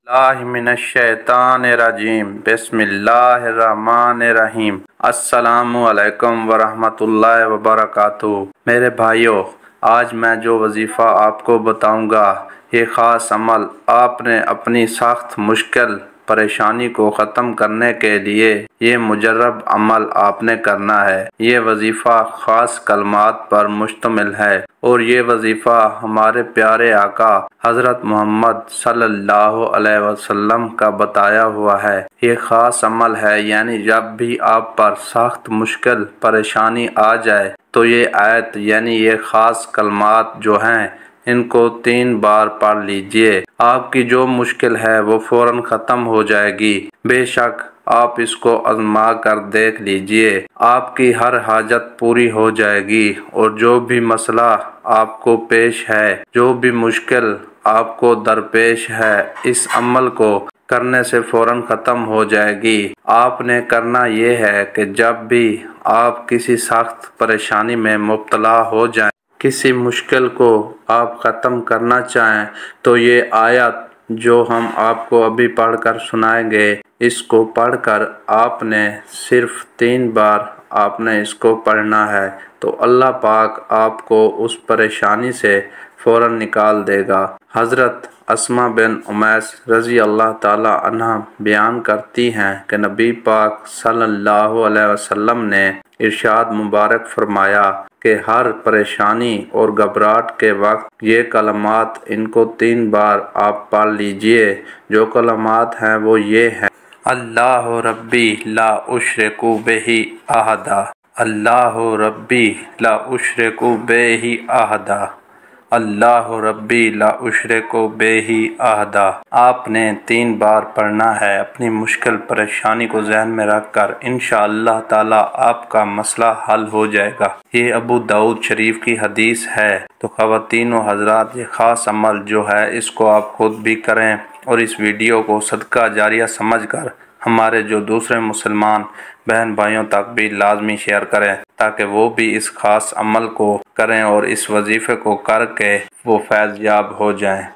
बिस्मिल्लाहिमिनश्शैतानिर्रजीम बिस्मिल्लाहिर्रहमानिर्रहीम। अस्सलामु अलैकुम वरहमतुल्लाहि वबरकातुहू। मेरे भाइयों, आज मैं जो वजीफ़ा आपको बताऊंगा, ये ख़ास अमल आपने अपनी सख्त मुश्किल परेशानी को ख़त्म करने के लिए ये मुजर्रब अमल आपने करना है। ये वजीफ़ा ख़ास कलमात पर मुश्तमिल है और ये वजीफ़ा हमारे प्यारे आका हज़रत मोहम्मद सल्लल्लाहु अलैहि वसल्लम का बताया हुआ है। ये ख़ास अमल है, यानी जब भी आप पर सख्त मुश्किल परेशानी आ जाए तो ये आयत यानी ये ख़ास कलमात जो हैं इनको 3 बार पढ़ लीजिए। आपकी जो मुश्किल है वो फ़ौरन ख़त्म हो जाएगी। बेशक आप इसको आज़मा कर देख लीजिए, आपकी हर हाजत पूरी हो जाएगी और जो भी मसला आपको पेश है, जो भी मुश्किल आपको दरपेश है, इस अमल को करने से फ़ौरन ख़त्म हो जाएगी। आपने करना ये है कि जब भी आप किसी सख्त परेशानी में मुब्तला हो जाएं, किसी मुश्किल को आप ख़त्म करना चाहें, तो ये आयत जो हम आपको अभी पढ़कर सुनाएंगे, इसको पढ़कर आपने सिर्फ 3 बार आपने इसको पढ़ना है, तो अल्लाह पाक आपको उस परेशानी से फ़ौरन निकाल देगा। हज़रत अस्मा बिन उमैस रज़ी अल्लाह ताला अन्हा बयान करती हैं कि नबी पाक सल्लल्लाहु अलैहि वसल्लम ने इरशाद मुबारक फरमाया कि हर परेशानी और घबराहट के वक्त ये कलमात इनको 3 बार आप पढ़ लीजिए। जो कलमात हैं वो ये हैं: अल्लाहु रब्बी ला उशरिकु बिही अहदा, अल्लाहु रब्बी ला उशरिकु बिही अहदा, अल्लाहु रब्बी ला उशरिकु बिही अहदा। आपने 3 बार पढ़ना है। अपनी मुश्किल परेशानी को ज़हन में रखकर इंशाअल्लाह ताला आपका मसला हल हो जाएगा। ये अबू दाऊद शरीफ की हदीस है। तो ख़वातीन व हज़रात, ये ख़ास अमल जो है इसको आप खुद भी करें और इस वीडियो को सदका जारिया समझकर हमारे जो दूसरे मुसलमान बहन भाइयों तक भी लाजमी शेयर करें, ताकि वो भी इस ख़ास अमल को करें और इस वजीफ़े को करके वो फैज़ याब हो जाएं।